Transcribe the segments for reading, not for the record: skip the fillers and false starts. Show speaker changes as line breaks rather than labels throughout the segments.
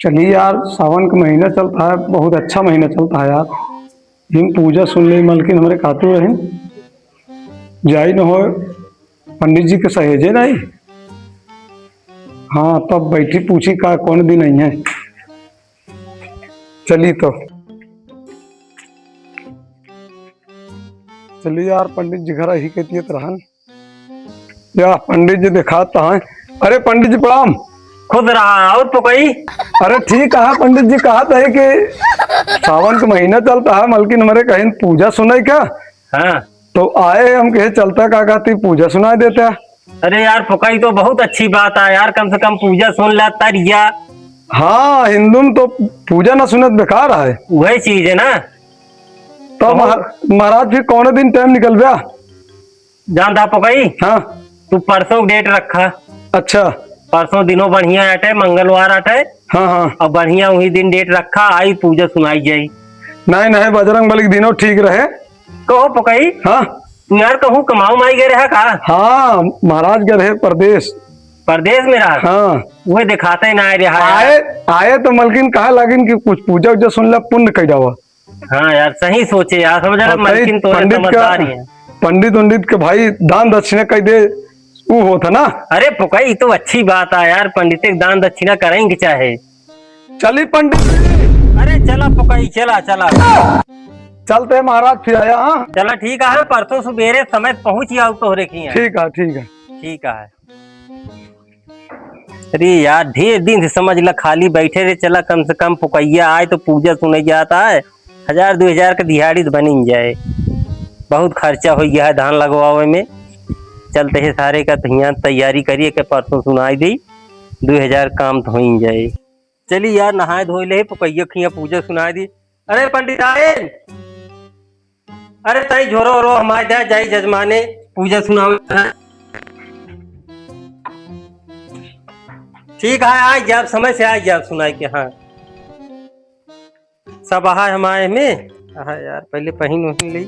चलिए यार, सावन का महीना चलता है, बहुत अच्छा महीना चलता है यार। हिम पूजा सुन ले मलकिन हमरे खातू रही जाई न हो। पंडित जी के सहेजे नहीं। हाँ, तब बैठी पूछी का कौन दिन नहीं है। चली तो चलिए यार, पंडित जी घर ही कहती रहन या पंडित जी दिखाता है। अरे पंडित जी प्रणाम।
खुद रहा और तो कोई।
अरे ठीक है पंडित जी, कहा था कि सावन का महीना चलता है, मलकिन हमारे कहीं पूजा सुनाई क्या।
हाँ।
तो आए हम कहे चलता का कहती पूजा सुना देता।
अरे यार फुकाई तो बहुत अच्छी बात है यार, कम से कम पूजा सुन लेता रिया।
हाँ, हिंदू में तो पूजा ना सुनत बेकार है।
वही चीज है ना।
तो महाराज फिर कौन दिन टाइम निकल गया।
जानता फुकाई।
हाँ।
तू परसों डेट रखा।
अच्छा।
परसों दिनों बढ़िया आटे, मंगलवार आटे।
हाँ हाँ।
और बढ़िया वही दिन डेट रखा, आई पूजा सुनाई जाई।
नहीं नहीं, बजरंग बली के दिनों ठीक रहे।
कहो फुकाई।
हाँ।
तू यार कहूँ कमाऊ माई गए रहा का।
हाँ, महाराज गए रहे परदेश।
परदेश में रहा।
हाँ।
वही दिखाते ही ना रहा।
आए आए तो मलकिन कहा लगिन कि कुछ पूजा उजा सुन ला, पुण्य कह जावा।
हाँ यार सही सोचे यार, समझ रहा मलकिन तो समझदार ही है।
पंडित उंडित के भाई दान दक्षिणा कह दे वो होता ना।
अरे फुकाई तो अच्छी बात है यार, पंडित दान दक्षिणा करेंगे चाहे।
चली पंडित।
अरे चला फुकाई, चला चला
चलते महाराज फिर आया। हाँ
चला ठीक है, परसों सुबेरे समय पहुंच जाओ तो रेखी।
ठीक है ठीक है।
ठीक है। अरे यार ढेर दिन से समझ ला खाली बैठे रहे, चला कम से कम फुकैया आए तो पूजा सुने जाता है। 1000-2000 का दिहाड़ी तो बन जाए। बहुत खर्चा हो गया है धान लगवावे में। चलते है सारे का यहाँ तैयारी करिए के परसों सुनाई दी। 2000 काम तो हो ही जाए। चलिए यार नहाए धोए ले, फुकैया खिया पूजा सुनाई दी। अरे पंडित आए। अरे तई झोरो रो हमारे जा जाई जजमाने पूजा सुनावे। ठीक है, आज जब समय से आज जब सुनाई के। हाँ सब आहा हमारे में। आहा यार पहले पहन वही ली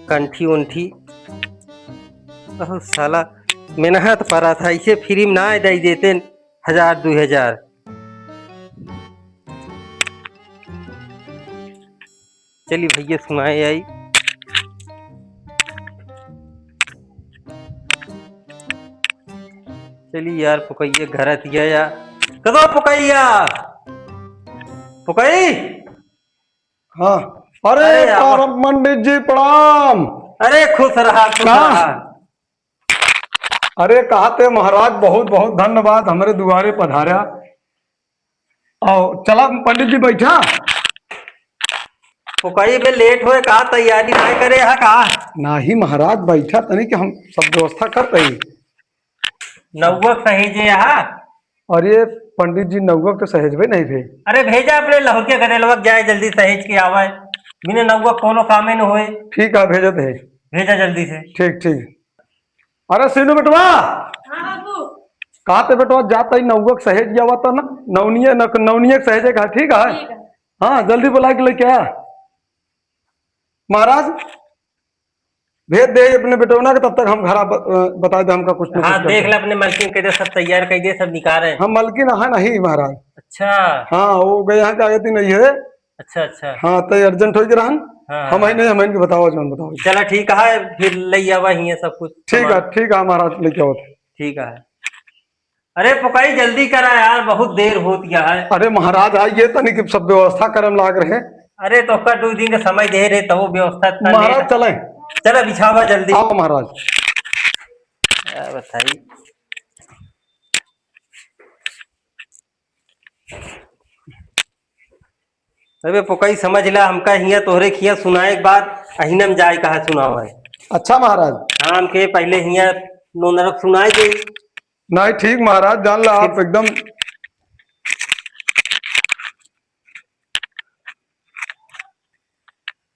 कंठी उंठी। बहुत साला मेहनत पड़ा था, इसे फ्री में ना दे देते 1000-2000। चलिए भैया सुनाए आई। चलिए यार फुकैया घर दिया या कदो फुकैया फुकई।
हाँ। अरे पंडित जी प्रणाम।
अरे खुश रहा खुश रहा।
अरे कहते महाराज बहुत बहुत धन्यवाद, हमारे दुआरे पधारा। और चला पंडित जी बैठा।
फुकई में लेट हुए का तैयारी ना करे हा का।
नाही महाराज बैठा तनी कि हम सब व्यवस्था करते ही।
नौवक सहेजे यहाँ।
अरे पंडित जी नौवक तो सहेजबे नहीं भे।
अरे भेजा अपने लहुके गनेलवक जाए जल्दी सहेज के आवे। बिना नौवक कोनो कामे न होए।
ठीक है भेजत है।
भेजा जल्दी से।
ठीक ठीक। अरे सीनू बेटवा।
हाँ बाबू।
कहा ते बेटवा जाता ही नौवक सहेज गया हुआ था ना। नवनीय सहेजे का ठीक है। हाँ जल्दी बुला के लेके आया। महाराज भेज दे अपने बेटोना के, तब तक हम घर बता दे हमका कुछ।
हाँ देख ले अपने मलकिन के दे सब तैयार कर दे, सब निकाले।
हम मलकिन है नहीं महाराज।
अच्छा।
हाँ वो गए यहाँ जाए थी नहीं है।
अच्छा अच्छा।
हाँ तो अर्जेंट हो रहन।
हाँ,
हम नहीं हम इनके बताओ जो बताओ।
चला ठीक है, फिर ले आवा ही सब कुछ।
ठीक है महाराज लेके आओ।
ठीक है। अरे पुकाई जल्दी करा यार, बहुत देर हो गया है।
अरे महाराज आइए तनी कि सब व्यवस्था करम लाग रहे।
अरे तो 2 दिन का समय दे रहे तो वो व्यवस्था
महाराज चले।
चला बिछावा जल्दी।
आओ महाराज।
बताइए। अबे पुकाई समझ ला, हमका हिया तोहरे खिया सुनाए के बाद अहिनम जाए कहा सुनाओ है।
अच्छा महाराज।
हाँ हमके पहले हिया नो नरक सुनाए गई।
नहीं ठीक महाराज, जान ला आप एकदम।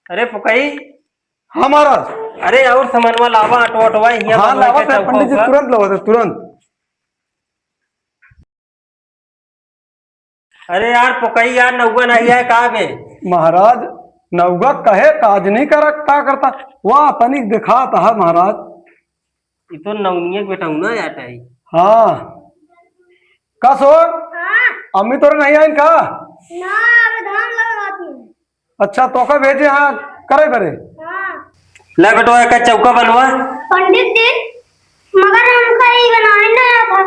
अरे पुकाई।
हाँ महाराज।
अरे और सामानवा लावा ऑटो ऑटोवा हिया।
हाँ लावा पंडित जी तुरंत लावा तुरंत।
अरे यार पुकाई यार नौवा नहीं है कहा बे।
महाराज नौगा कहे काज नहीं कर का करता वाह तनिक दिखाता है महाराज।
ये तो नवनिया बेटा ना यार।
हाँ कस हो।
हाँ।
अम्मी तोरे नहीं आई का?
ना अबे धान लगाती हूँ।
अच्छा तो का भेजे हाँ करे बरे।
हाँ
ला बेटवा का चौका बनवा।
पंडित जी, मगर हमका ही बनाने ना आया था।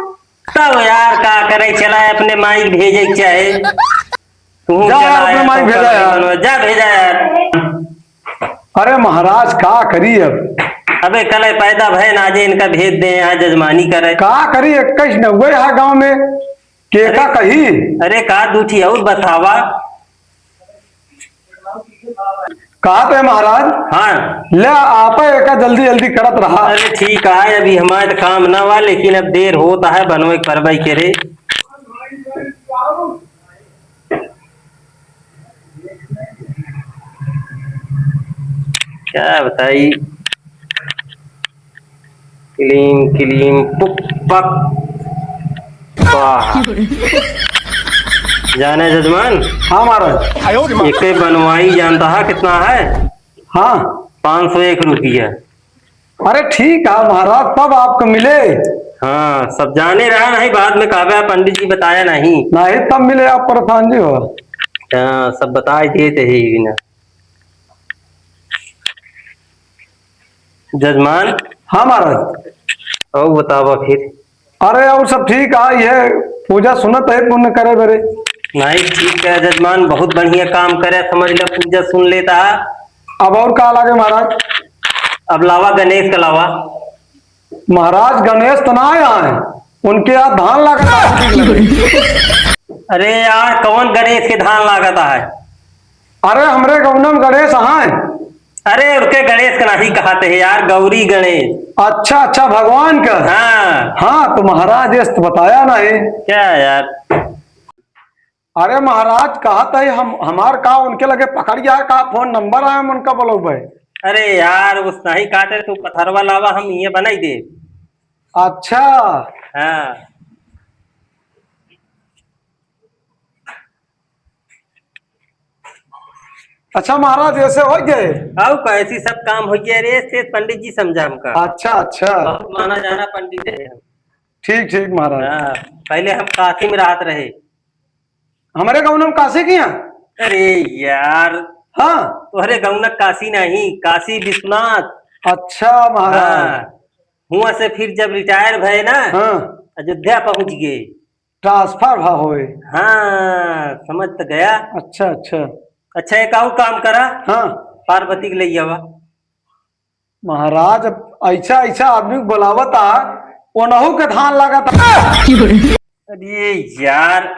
तब यार का करे, चला अपने माई भेजे के चाहे तू
जा
चला
यार, अपने
आया
माई
तो
भेजा
कर
यार।
बनवा। जा भेजा यार।
अरे महाराज का करी अब?
अबे कल पैदा भय ना जे इनका भेज दे यहाँ जजमानी करे।
का करी 21-90 यहाँ गाँव में के का कही।
अरे का दूठी और बतावा।
कहा तो है महाराज।
हाँ
ले आप एक जल्दी जल्दी करत रहा।
अरे ठीक है, अभी हमारे काम ना हुआ लेकिन अब देर होता है बनवे करवाई के रे। क्या बताई। क्लीम क्लीम पुक पक। वाह जाने जजमान,
हाँ महाराज।
एक बनवाई जानता है कितना है?
हाँ
501 रुपया।
अरे ठीक है महाराज, तब आपको मिले
हाँ सब जाने रहा नहीं, बाद में कहा पंडित जी बताया नहीं।
नहीं तब मिले आप परेशान जी हो।
हाँ सब बता देते ही बिना। जजमान
हाँ महाराज।
और बतावा फिर।
अरे और सब ठीक है, ये पूजा सुनत है पुण्य करे बरे।
नहीं ठीक है जजमान, बहुत बढ़िया काम करे, समझ लो पूजा सुन लेता है।
अब और का लागे महाराज?
अब लावा गणेश का लावा।
महाराज गणेश तो ना आए, उनके यहाँ धान लागता है।
अरे यार कौन गणेश के धान लागता है?
अरे हमरे गौनम गणेश हैं।
अरे उसके गणेश का नहीं कहते हैं यार, गौरी गणेश।
अच्छा अच्छा भगवान का।
हाँ
हाँ तो महाराज ये तो बताया नहीं।
क्या यार।
अरे महाराज कहता है हम हमार का उनके लगे पकड़ गया का फोन नंबर आए हम उनका बोलो भाई।
अरे यार उस नहीं काटे तो पथरवा लावा हम ये बनाई दे।
अच्छा
हाँ
अच्छा महाराज ऐसे हो गए।
आओ कैसी सब काम हो गया रे से पंडित जी समझा हमका।
अच्छा अच्छा
बहुत माना जाना पंडित है हम।
ठीक ठीक महाराज।
हाँ पहले हम काशी में राहत रहे।
हमारे गौनम काशी की हैं।
अरे यार
हाँ
तोहरे गौनक काशी नहीं, काशी विश्वनाथ।
अच्छा महाराज।
हाँ हुआ से फिर जब रिटायर भये ना
हाँ
अयोध्या पहुंच गए।
ट्रांसफर भा होए।
हाँ समझ तो गया।
अच्छा अच्छा।
अच्छा एक और काम करा,
हाँ
पार्वती के ले आवा।
महाराज अब ऐसा ऐसा आदमी को बुलावता ओनहु के धान लागता।
अरे यार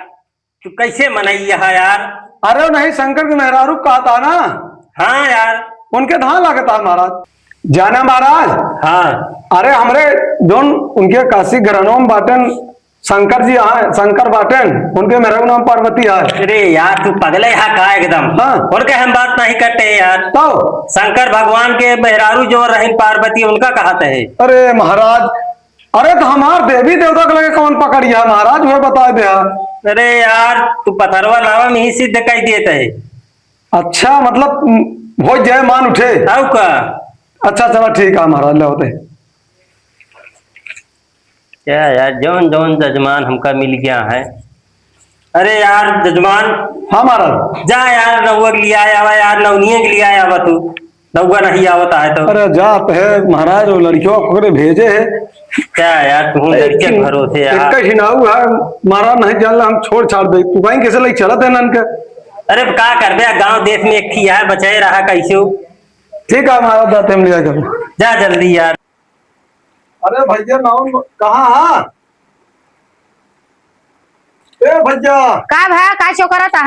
तू कैसे मनाई यहाँ यार।
अरे नहीं शंकर के मेहरारू कहा था ना,
हाँ यार
उनके धान लागता महाराज। जाना महाराज।
हाँ
अरे हमरे जोन उनके काशी घरानों में बाटन शंकर जी आए, शंकर बाटन उनके मेरा नाम पार्वती है।
अरे यार तू पगले यहाँ का एकदम।
हाँ।
और के हम बात नहीं करते हैं यार।
तो
शंकर भगवान के मेहरारू जो रही पार्वती उनका कहते हैं।
अरे महाराज, अरे तो हमार देवी देवता के लगे कौन पकड़िया महाराज वह बता दे।
अरे यार तू पथरवा लावा में ही सिद्ध कही देते है।
अच्छा मतलब हो जाए मान उठे।
आओ का
अच्छा चलो ठीक है महाराज ले होते।
क्या यार जौन जौन जजमान हमका मिल गया है। अरे यार जजमान
हाँ महाराज।
जा यार नौवा के लिए आया हुआ यार, नवनिया के लिए आया हुआ तू। नौवा नहीं आवता है तो।
अरे जात है महाराज, वो लड़कियों को भेजे है।
क्या यार तू लड़के के भरोसे यार।
एक हिनाऊ है महाराज, नहीं जान हम छोड़ छाड़ दे तू कहीं कैसे लेके चला देना इनका।
अरे का कर बे, गांव देश में एक थी है बचाए रहा कैसे।
ठीक है महाराज जाते हम लिया कर।
जा जल्दी यार।
अरे भैया नाउ कहाँ है? ए भैया
का भा का चोकरा था?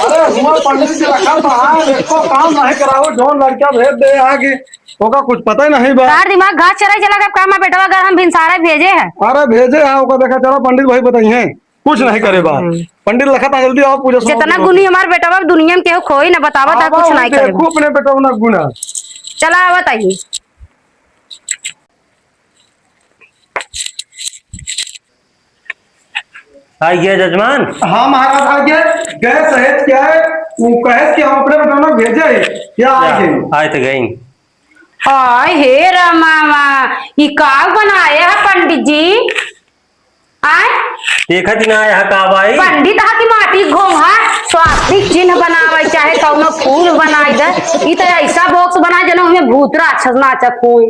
अरे हुआ पंडित जी रखा था देखो काम नहीं कराओ, जोन लड़का भेज दे आगे ओका कुछ पता ही नहीं बा।
तार दिमाग घास चराई चला के काम में बेटवा अगर हम भिनसारे भेजे है।
अरे भेजे है ओका देखा चलो पंडित भाई बताइए कुछ नहीं करे बात। पंडित लिखा था जल्दी आओ पूजा सुनो।
जितना गुनी हमार बेटवा दुनिया में केहू खोई ना बतावा था कुछ नहीं करे।
देखो अपने बेटा ना गुना।
चला आवत आई।
आ गया जजमान।
हाँ महाराज आ गया। गए सहेज क्या है वो कहे कि हम अपने बेटा ना भेजे है क्या आगे।
आए तो गई।
हाय हे रामा, ये का बनाया है पंडित जी? आए
देखत ही ना है का भाई।
पंडित हा की माटी घोंघा स्वास्तिक चिन्ह बनावे चाहे कौनो फूल बनाई दे ई तो ऐसा बॉक्स बना जना उसमें भूत राक्षस नाचत हुए।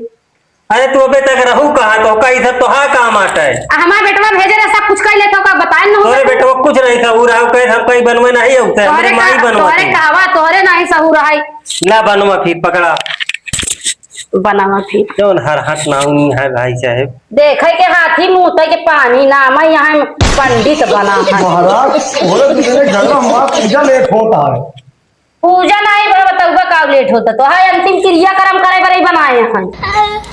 अरे तू अबे तक रहू कहा तो का इधर तो हा काम आता है।
हमारा बेटवा भेजे रे सब कुछ कर लेता का बताए न
तोरे बेटा कुछ नहीं था वो रहू कहे हम कहीं बनवे नहीं होता है मेरे माई बनवा
तोरे कहवा तोरे नहीं सहू रहाई
ला बनवा फिर पकड़ा
बनावा फिर
जौन हर हट नाउनी है भाई साहब।
देखे के हाथी मुंह के पानी नाम है यहाँ पंडित बना है।
महाराज थोड़े दूसरे घर में हमारा पूजा लेट होता है।
पूजा नहीं बड़ा बताऊगा का लेट होता तो है अंतिम क्रिया कर्म करे बड़े बनाए हैं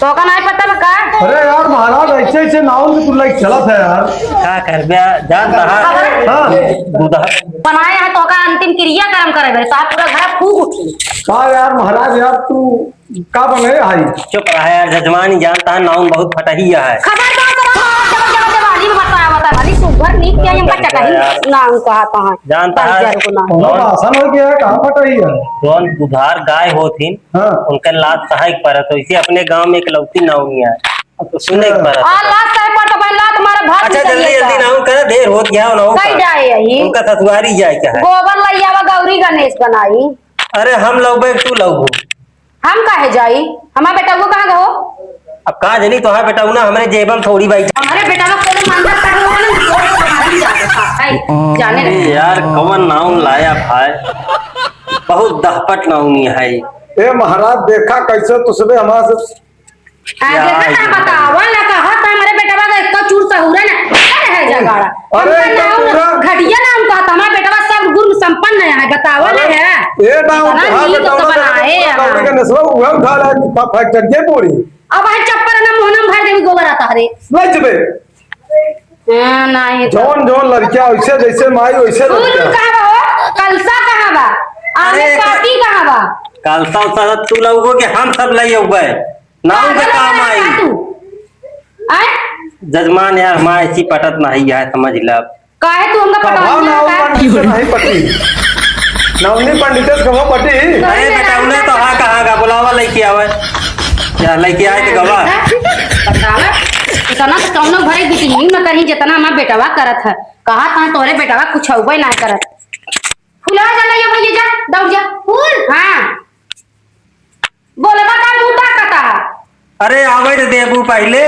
तो का नहीं पता का।
अरे यार महाराज ऐसे ऐसे नाउन में तू लाइक चलत है यार।
का कर बे जान रहा
हाँ
दूधा
बनाए हैं तो का अंतिम क्रिया कर्म करे बड़े साहब पूरा घर फूक उठी।
का यार महाराज यार तू का बने आई।
चुप रहा यार जजमान जानता है नाउन बहुत फटहिया है।
खबरदार जब दिवाली में बताया बता खाली सुगर नहीं किया हम बच्चा कहीं नाम कहा कहां
जानता है
आसान हो गया है कहाँ फट रही है।
जौन बुधार गाय होथिन
हाँ
उनके लात सहायक परत तो इसे अपने गांव में इकलौती नाउनी है तो सुने के परत।
आ लात सह पर तो भाई लात मारा भात
अच्छा जल्दी जल्दी नाउन कर देर होत गया ना
कई जाए यही
उनका ससुरारी जाए क्या है।
गोबर लैया गौरी गणेश बनाई
अरे हम लौबे तू लौबो
हम काहे जाई हमारा बेटा वो कहां गो
अब कहा जनी तो है बेटा ना हमारे जेबम थोड़ी बाई
हमारे बेटा का कोई मांगा कर लो ना जाने रे
यार कवन नाउन लाया भाई बहुत दहपट नाउनी है।
ए महाराज देखा कैसे तुझे हमारा से
देखा ना बतावा ना कहा था हमारे बेटा का एक चूर सहुरा ना क्या है जगाड़ा
अरे
हमका
तो पूरा
नाम घटिया नाम कहा था हमारा बेटा सब गुण संपन्न है बतावा ना है
ए नाउन
बना
कहाँ
ली
बेटा
तो बनाए
गौरी का नस्वा हुआ उठा रहा फट जगह पूरी
अब है चप्पर ना मोहनम भर देवी गोबर आता हरे
लज बे
नहीं
जौन जौन लड़कियां वैसे जैसे माई वैसे
फूल
लड़कियां।
कहाँ बा हो कलसा कहाँ बा आने
अरे
पार्टी कहाँ बा
कालसा उसा तू लोगों के हम सब लई हुए नाउन का काम आई
आए
जजमान यार हमारे ऐसी पटत नहीं है समझ ला
काहे तू हमका
भाव
पटवा
नाउन पंडित से नहीं पटी नाउनी पंडित से कहो पटी।
अरे बेटा उन्हें तो हाँ कहाँ का बुलावा लेके आवे क्या लेके आए थे गवा
बतावा इतना तो कौनो भरे बिटिंगी में कहीं जितना हमारा बेटवा करत है कहा था तोरे बेटवा कुछ हुआ ना करत फुला जा ले भैया जा दौड़ जा फूल हां बोलबा का मुंह ताकता है।
अरे आवे रे देबू पहले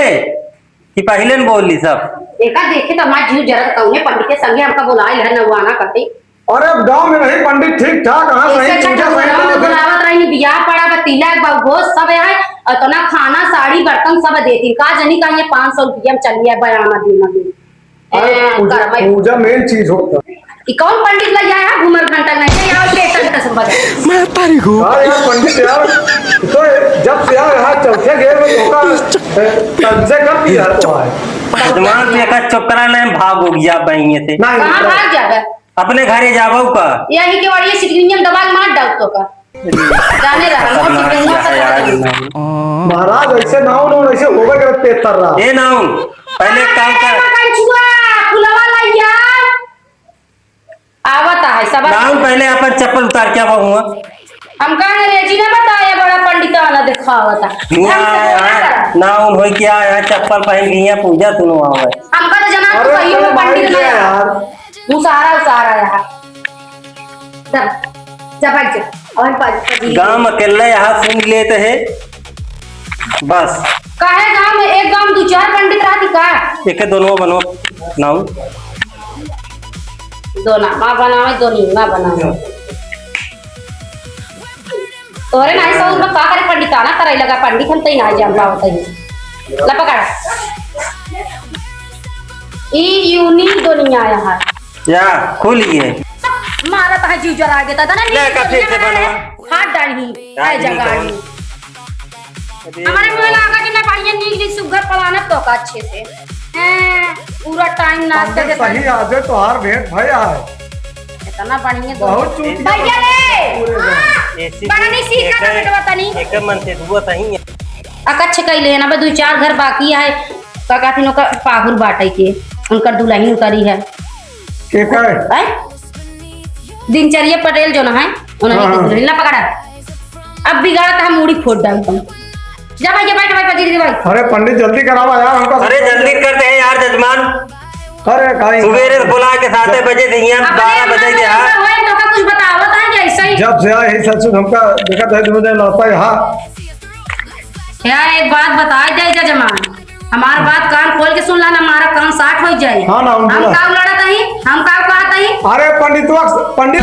कि पहले न बोली सब
देखा देखे तो हमारा जीव जरत कौने पंडित के संगे हमका बुलाए है नवाना करते
अरे अब गांव में नहीं पंडित ठीक ठाक कहाँ
ऐसे
सही
अच्छा
पूजा
ठकुरवा में बुलावत रही बियाह पड़ा बा तिलक बा भोज सब है और तो ना खाना साड़ी बर्तन सब देती का जनी का ये 500 रुपया में चलिए बयाना दिन
अरे पूजा मेन चीज होता है।
कौन पंडित लग जाए है घूमर घंटा नहीं यार पेटन कसम बजा
मैं तारी को यार पंडित यार तो जब से यार यहाँ चौथे घेर में धोखा तब से कर दिया तो है
जजमान पे का चक्करा ने भाग हो गया बहिए से
कहां भाग जाएगा
अपने घरे जाबो का
यही के वाली सिकरिंजन दबाग मार डाल तो का जाने रहा और सिकरिंजन
महाराज ऐसे नाउन और ऐसे होगा कर पेट तर रहा
ए नाउन पहले काम कर
फुलवा लाइया आवता है सब
नाउन पहले अपन चप्पल उतार के आवा हुआ
हम कहा रेजी ने बताया बड़ा पंडित वाला दिखावता
नाउन होई क्या यहाँ चप्पल पहन गई है पूजा सुनो आवे
हमका तो जना तो सही में पंडित ना यार मुसारा यार जब जा और
गांव अकेले यहाँ सुन लेते है बस
काहे गांव में एक गांव 2-4 पंडित रहती का
एक दोनों बनो नाउन
दो ना मां बनावे दो नी मां बनावे तोरे नहीं सब में का करे पंडित आना तरई लगा पंडित हम तई नहीं जान पावत है ला पकड़ ई यूनिक दुनिया यहाँ
या खोलिए
मारा तो जीव जला देता था ना
ले का फिर से बनवा
हाथ डाली है जगह हमारे मुंह लगा कि ना पाइए नीक सुगर पलाना तो का अच्छे से हैं पूरा टाइम नाश्ता के
सही आजे तो हार भेंट भया है
इतना बढ़िया
बहुत चूतिया
भैया ले बना नहीं सीखा ना बेटा तनी
एक मन से दुआ सही है
अकच्छ कइले ना बे 2-4 घर बाकी है का काथिनो का पाहुर बाटे के उनकर दुल्हन उतरी है
के काय
हैं दिनचर्या पटेल जो ना है उन्होंने की दुल्हन ना पकड़ा अब बिगाड़ा था मूड़ी फोड़ डाल तुम जा भाई बैठ भाई पजी भाई
अरे पंडित जल्दी करावा यार हमका
अरे जल्दी करते हैं यार जजमान
अरे काई
सुबेरे बुला के 7 बजे थे यहाँ 12 बजे के हाँ
तो का कुछ बतावत है कि ऐसा ही
जब से आए सच हमका देखा था मुझे लौटा यहाँ
क्या एक बात बताए जाए जजमान, हमार बात कान खोल के सुन ला ना, हमारा कान 60 हो जाए।
हाँ ना,
हम
बोला।
का लड़त है, हम का कहत है
अरे पंडित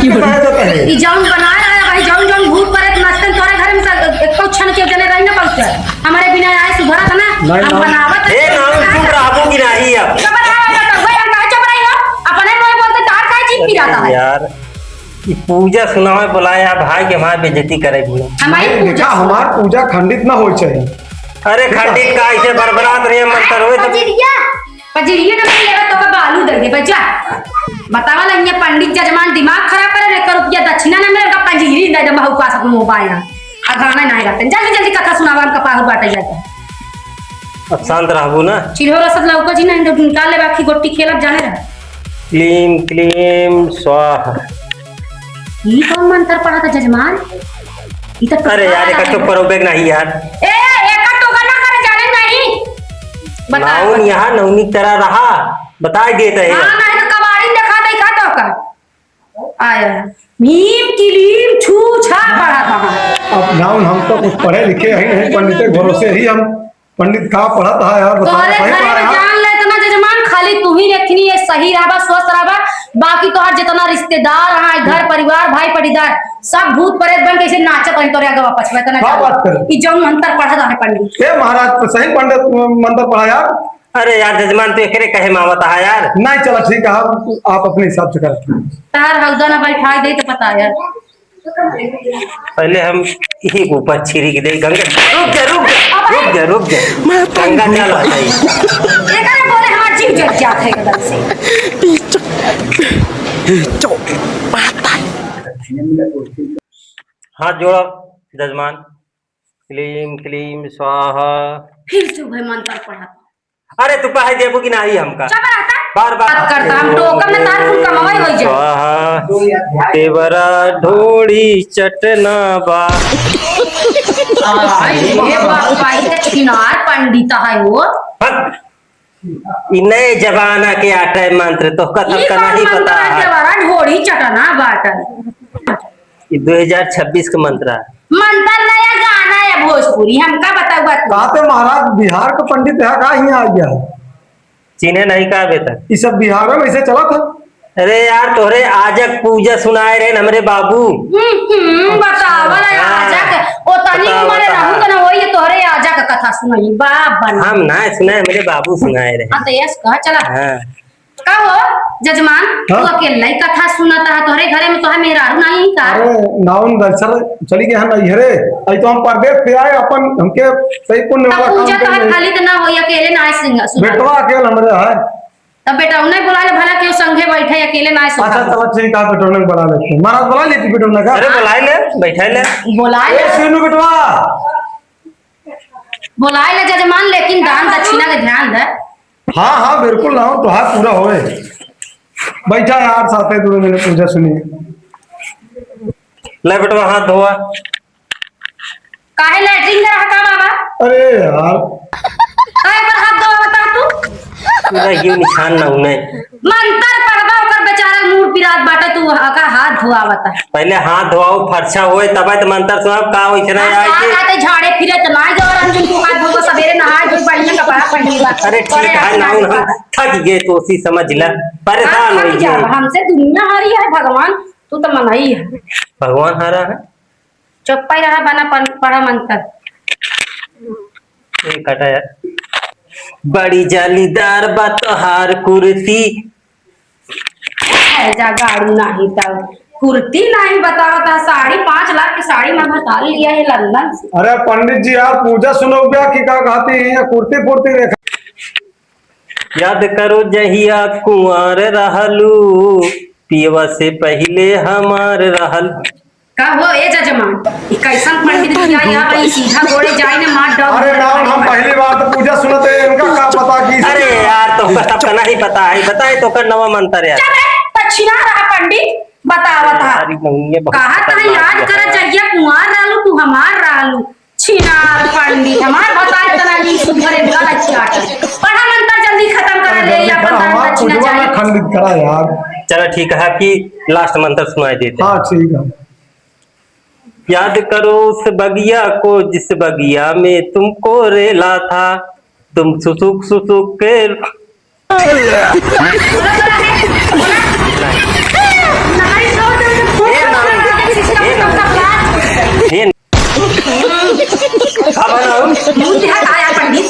के कहे जाता है
ई जौन बनाए रहा भाई, जौन जौन भूत प्रेत नाचते तोरे घर में एको क्षण के जने रही ना पहुंचे हमारे बिना आए सुधरत ना।
नहीं,
हम
नहीं।
बनावत
ए नाम चुप रहबो कि नहीं अब
चुप रहा तो भाई, हम काहे चुप रही हो? अपने मुंह बोलते तार काहे जीप पी जाता है।
यार ये पूजा सुनावे बुलाया भाई के हमारे बेइज्जती करे भी
हमारी
नहीं, देखा
पूजा
हमार पूजा खंडित ना हो चाहिए।
अरे खंडित का ऐसे बरबरात रहे मंत्र होए तो
पजिरिया ना मैं लेवा तो का बालू दे दे बच्चा। बतावा लगे पंडित जजमान दिमाग खराब करे, लेकर रुपया दक्षिणा ना मेरे का पंजिरी दे दे बहु का सब मोबाइल आ गाना नहीं गाते। जल्दी जल्दी कथा सुनावा, हम कपाहु बाटे जाते
अब शांत रहबो ना।
चिल्होरा सब लौका जी नहीं तो निकाल ले बाकी गोटी खेलब जाने रहा।
क्लीम क्लीम स्वाहा।
ये कौन मंत्र पढ़ा था जजमान? ये तो
अरे यार एक तो करोगे नहीं यार।
ए एक तो गाना करे जाने नहीं बता।
नाउन यहाँ नवनी तरह रहा बता देते हैं।
हां नहीं तो कबाड़ी देखा तो का आया मीम किलीम छू छा पढ़ा था।
अब नाउन हम तो कुछ पढ़े लिखे ही नहीं, पंडित के भरोसे ही हम पंडित का पढ़ा था यार।
तोरे
सही
घर
पढ़ा
में
यार।
जान ले इतना जजमान, खाली तू ही रखनी है, सही रहबा स्वस्थ रहबा, बाकी तो हर जितना रिश्तेदार है घर परिवार भाई परिवार सब भूत प्रेत बन के ऐसे नाचत है तोरे आगे पछवा तना।
क्या बात कर?
ई जौन मंत्र पढ़ा था पंडित
ए महाराज तो सही पंडित मंत्र पढ़ा यार।
अरे यार जजमान तो एकरे कहे मावत है यार।
नहीं चला ठीक है, आप अपने हिसाब से कर।
तार हौदा ना बैठा दे तो पता यार।
पहले हम यही ऊपर छिड़क दे गंगा। रुक जा गंगा जल आता है।
एकरे बोले हमार जीव जल जात है एकदम से।
हाथ जोड़ो जजमान। क्लीम क्लीम स्वाहा।
फिर से वही मंत्र पढ़ा।
अरे तू कहे देबो कि नहीं हमका
चुप रहता
बार बार
बात करता, हम टोकम में तार फूल कमाई होई जाए।
स्वाहा तेवरा ढोड़ी चटना बा।
ये बाबा ये छिनार पंडित है वो।
हट। इ नए जमाना के आटे मंत्र तो कथम
ये
का
कौन
नहीं
मंत्र
पता
है
है।
जवारा ढोड़ी चटना बाटल।
ये 2026 का मंत्र है।
मंत्र नया गाना है भोजपुरी, हमका बताओ बात।
कहते महाराज बिहार का पंडित है का यहाँ आ गया है?
चीने नहीं कहा बेटा।
ये सब बिहार में वैसे चला था।
अरे यार तोहरे आजक पूजा सुनाए रहे हमरे बाबू।
बतावा ना आजक ओ तनी
बतावा,
उमरे
बतावा।
रहू ना वही तोहरे आजक का कथा सुनाई बाप बना।
हम ना सुनाए मेरे बाबू सुनाए रहे।
हां तो यस कह चला
हाँ।
का हो जजमान तू
हाँ?
अकेला ही कथा सुनाता है, तोहरे घरे में तो है मेहरारू नहीं का।
अरे नाउन दरअसल चली गए हम इहरे आई तो हम परदेश से आए अपन हमके सही पुण्य
तब
वाला
पूजा
काम
तो है
करने।
खाली तो ना होई अकेले ना सिंह सुना।
बेटवा अकेले हमरे है।
तब बेटा उन्हें बुला ले भला क्यों संगे बैठे अकेले ना सुना।
अच्छा चलो ठीक है, बेटवा ने बड़ा लेते महाराज बुला लेती बेटवा ने का।
अरे बुलाए ले बैठा ले।
बुला
ए
ले
सुनो बेटवा।
बुला ले जजमान, लेकिन दान दक्षिणा का ध्यान दे।
हाँ हाँ बिल्कुल नाउन तो हाथ पूरा होए। बैठा यार साथे दूर मैंने पूजा सुनी।
ले बेटवा हाथ धोआ।
काहे लैट्रिन का रहा बाबा?
अरे यार
काहे पर हाथ धोआ बता तू?
पूरा ये निशान ना उन्हें।
मंत्र पढ़वा ओकर बेचारा मूड पिरात बाटे, तू का हाथ धोआवता।
पहले हाथ धोआओ फरछा होए तब तो मंत्र सुनाओ का वैसना आए के।
आते झाड़े फिरे तो ना जो रंजन तू हाथ धोबो सवेरे नहाए धोई बढ़िया कपड़ा पहनेगा।
अरे ठीक है नाउन हम थक गए तो उसी समझ ला परेशान हो गए।
हमसे दुनिया हारी है भगवान, तू तो मनाई है।
भगवान हारा है।
चुप ही रहा बना पढ़ा मंत्र।
एक हटा यार। बड़ी जालीदार बा तोहार कुर्ती।
ऐसा गाड़ी नहीं तब कुर्ती नहीं बतावता, 5.5 लाख की साड़ी में बता लिया है लंदन से।
अरे पंडित जी आप पूजा सुनोगे कि क्या कहती है कुर्ती फुर्ती देखा।
याद करो जहिया कुंवर रहलू पियवा से पहले हमार रहल।
का हो ए जजमान ई कैसन पंडित किया यहाँ भाई सीधा गोड़े जाए ना मार डाल।
अरे नाम हम पहली बार तो पूजा सुनते हैं, इनका क्या पता कि
अरे यार तो सबका नहीं पता है बताए तो कर नवा मंत्र यार।
पछिना रहा पंडित बतावत है कहा था याद कर जहिया कुंवार रहलू तू हमार रहलू छिनार पंडित हमार बताए तना नहीं सुधरे गलत चाट पढ़ा मंत्र जल्दी खत्म कर ले या अपन दान दक्षिणा चाहिए।
खंडित करा यार।
चलो ठीक है कि लास्ट मंत्र सुनाई देते।
हाँ ठीक है।
याद करो उस बगिया को जिस बगिया में तुमको रेला था, तुम सुसुक सुसुक के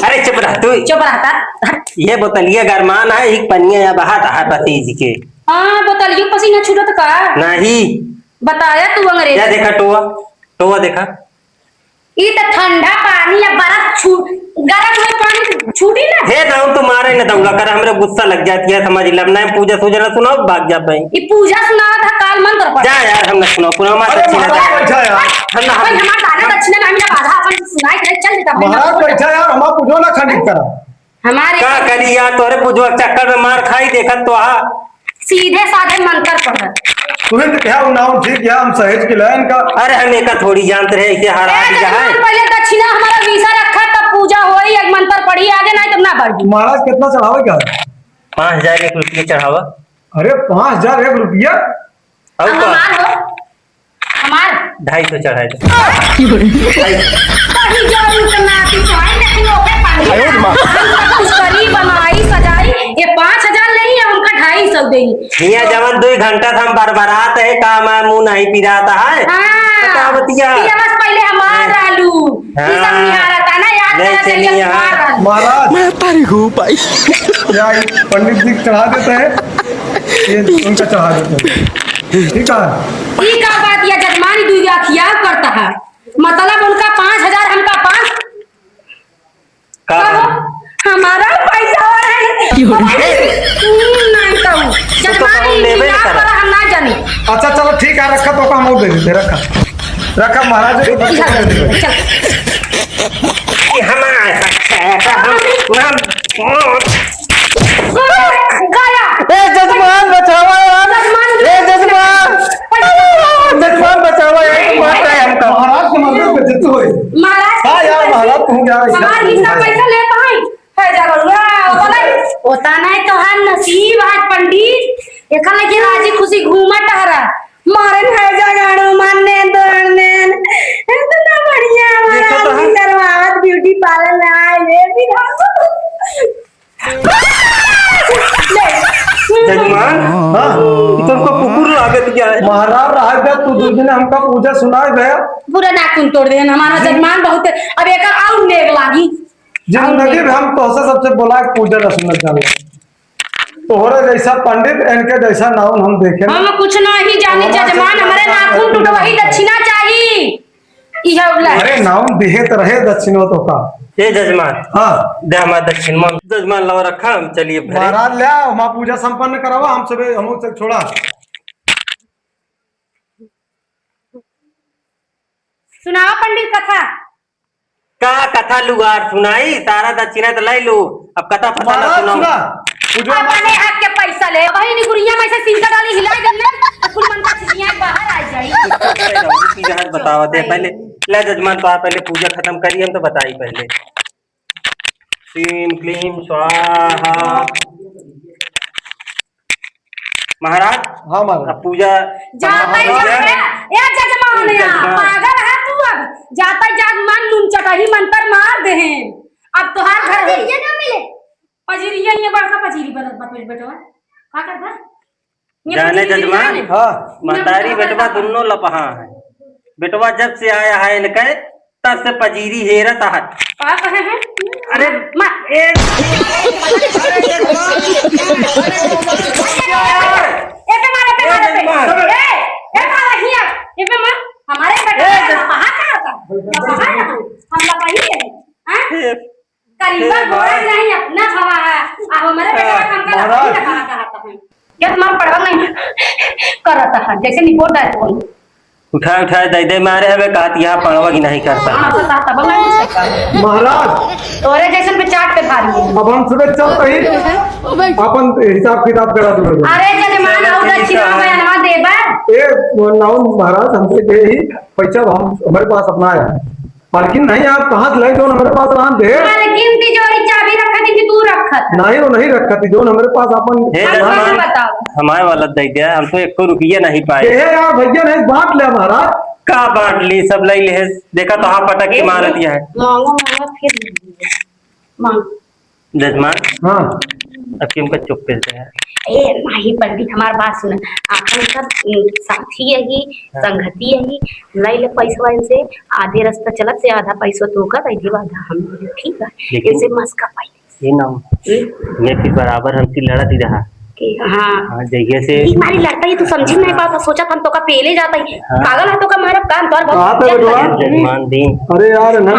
अरे चुप रह तू।
चुप रहता।
ये बोतलिया गरमान है, एक पनिया या बहात है पतीज के।
हाँ बोतलियों पसीना छूटत का
नहीं
बताया तू अंग्रेज।
क्या देखा टोआ टोआ देखा?
ये तो ठंडा पानी या बर्फ छूट गरम में पानी छूटी ना।
हे नाम तुम्हारे न दंगा कर, हमरे गुस्सा लग जाती है समझ लब ना। पूजा सूजना सुनाओ भाग जा भाई।
ये पूजा सुना था काल मंत्र पढ़।
जा यार हम न सुनाओ पुनः हमारा दक्षिणा
बैठा यार।
अपन हमारा दाना दक्षिणा ना मिला बाधा अपन सुनाई करे चल देता भाई।
महाराज बैठा यार, हमारा पूजो ना खंडित करा।
हमारे
का करी यार तोरे पूजो चक्कर में मार खाई देखत तो आ
सीधे साधे मंत्र पढ़।
तुम्हें तो क्या नाम ठीक है, हम सहेज के लाइन का।
अरे हम एक थोड़ी जानते रहे इसे हरा दी जाए।
पहले दक्षिणा हमारा वीसा रखा तब पूजा होई, एक मंत्र पढ़ी आगे नहीं तब ना बढ़ी।
महाराज कितना चढ़ावेगा?
5000 एक रुपये चढ़ावा।
अरे 5000 रुपया?
और का
हमार हो हमार
250 चढ़ाए दे।
कहीं जरूर करना आती चाहे लेकिन ओके पानी कुछ करी बनाई सजाई ये 5000 नहीं है उनका 250 देगी।
हिया जवन 2 घंटा हम बरबरात है काम मुंह नहीं पिराता है।
हां
बतिया
ये बस पहले हमार आलू ये सब निहारा था ना याद
नहीं
करा
चलिए
चाहिए
यहाँ।
हमार आलू।
महाराज
मैं तारीख हूँ भाई।
क्या पंडित जी चढ़ा देते हैं, ये उनका चढ़ा देते हैं। ठीक है।
ये का बात या जजमान दुइया खियाल करता है मतलब उनका 5000 हमका 5
का
हमारा पैसा है नहीं तो जजमान
लेवे ना करा।
हम ना जानी।
अच्छा चलो ठीक है, रखा तो हम और दे देते। रखा रखा महाराज जी को दे देते।
चल
हमारा
गाया
ए जजमान बचाओ यार। ए जजमान जजमान बचाओ यार, मार रहा है हमको।
महाराज के मंदिर में जितु हुए।
महाराज
हाँ यार महाराज तुम जा रहे
हमार हिस्सा पैसा लेता है जा बड़ुआ होता नहीं तो हर नसीब आज पंडित एखन लगे राजी खुशी घूमत हरा मारन है जगाड़ो मानने दौड़ने इतना बढ़िया
देखो तो
हमारा करवावत ब्यूटी पार्लर में आए ले भी
जजमान
हाँ
तुमको कुकुर लागत क्या है?
महाराज रहा गया तू दूर दिन हमका पूजा सुनाए गया।
पूरा नाखून तोड़ दे हमारा जजमान बहुत अब एक और नेग लागी
जिंदगी में हम तो सबसे बोला पूजा न सुनना चाहिए। तोहरे जैसा पंडित इनके जैसा नाउन हम देखे
हम कुछ नहीं जाने जजमान हमारे नाखून टूट वही दक्षिणा चाहिए इह उला
अरे नाउन देहत रहे दक्षिणो तो का।
ये जजमान
हाँ
दे हमारा दक्षिण मान जजमान लाओ रखा हम चलिए घरे।
महाराज ले आओ, माँ पूजा संपन्न करावा हम सब हम से छोड़ा।
सुनावा पंडित कथा
का कथा लुगार सुनाई सारा दक्षिणा तो ले लो अब कथा फसाना
महाराज
सुनाओ।
सुना पूजा
अपने हक के पैसा ले वही निगुरिया में से सिंका डाली हिला देना कुल मन का चिड़िया बाहर आ जाई।
बतावा दे पहले ले जजमान तो आप पहले पूजा खत्म करिए हम तो बताई पहले। क्लीम क्लीम स्वाहा। महाराज
हाँ महाराज
अब पूजा
जाता ही ए जजमान पागल है तू अब जाता ही जजमान नून चटाही मंतर मार दे अब तोहार घर ये ना मिले पजीरिया ये बड़का पजीरी बनत बत बेटवा का करबा
जाने जजमान
हाँ
महतारी बेटवा दोनों लपहा है। बेटवा जब से आया है इनके तब से पजीरी हेरत है।
का कहे हैं
अरे
मा ए पे मारे पे ए मारा हिया ए पे मार हमारे बेटा कहां का होता हम लोग वही है हां करीबन बोला नहीं अपना खवा है अब हमारे बेटा काम का नहीं कहा कहता है क्या मां पढ़वा नहीं करता है जैसे रिपोर्ट है तो
उठा उठा दे दे मारे हमें कहती यहाँ पढ़वा की नहीं करता।
हां पता तब मैं
महाराज
तोरे जैसन पे चाट पे भारी
अब हम सुबह चलते ही अपन हिसाब किताब करा दो।
अरे जजमान और दक्षिणा बयानवा देबा
ए नाउन महाराज हमसे के ही पैसा हम हमारे पास अपना आया लेकिन नहीं आप कहाँ लाई जो हमारे पास रहा दे
अरे गिनती जोड़ी चाबी रखा थी कि तू रखा था?
नहीं वो नहीं रखा थी जो हमारे पास अपन
हे
अब कैसे
जजमान
बताओ?
हमारे वाला दे दिया, हम तो 1 रुपया नहीं पाए।
ये यार भैया नहीं बांट ले हमारा
का बांट ली सब लई ले, देखा तो हाँ पटक के मार दिया है
मांगो मांगो फिर मांग।
जजमान।
हाँ
अब क्यों का चुप पे है?
ए नहीं पंडित हमार बात सुन, आपन सब साथी यही संगति यही लई ले पैसा इनसे, आधे रास्ता चलत से आधा पैसा तो का दे दिया आधा हम, ठीक है
लेकिन-
इनसे मस्का पाई
ये ना ये फिर बराबर हमसे लड़त ही रहा।
कि हाँ
हाँ जगह से
ई मारी लड़ता है, तू समझी नहीं पाता, सोचा हम तो का पेले जाता है
हाँ।
पागल है तो का मारा कान तोर
कहाँ पे बेटवा?
जजमान दी
अरे यार ना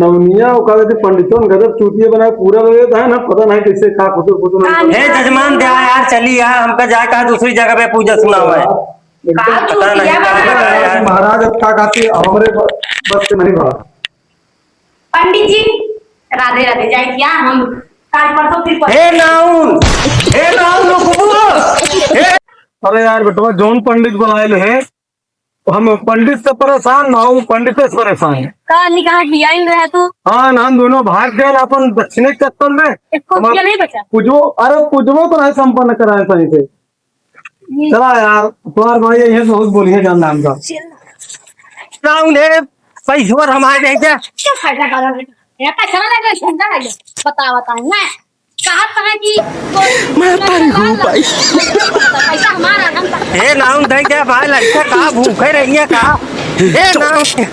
नवनिया वो कहते थे पंडितों ने गजब चूतिया बनाया पूरा लगे है ना पता नहीं कैसे का खुद खुद
हाँ,
हे जजमान दे यार चली यार, हमका जाए कहा दूसरी जगह पे पूजा सुना हुआ है।
कहा
पता नहीं
चूतिया
कहाँ
बना
गया यार।
महाराज अब का कहती हमारे बस से नहीं भरा।
पंडित जी राधे राधे जाए क्या हम काल परसों फिर
हे नाउन लोगो हे
अरे यार बेटवा जोन पंडित बुलाए है हम पंडित से परेशान ना हूँ पंडित से परेशान है।
का निकाह किया इन रहे तू
हाँ ना हम दोनों भाग गए अपन दक्षिणी के चक्कर में
इसको
हमार-
क्या नहीं बचा?
पूजो अरे पूजवो तो नहीं संपन्न कराए सही से। चला यार तुम्हार भाई ये बहुत बोलिए जान नाम का
नाउन है पैसवर हमारे नहीं दे।
क्या फायदा करा बेटा? ये पैसा ना लगे झंडा लगे बता ना कहा था कि मैं परी हूं भाई पैसा हमारा हम
हे नाउन दे दे भाई, लड़का कहाँ भूखे रही है कहा हे नाउन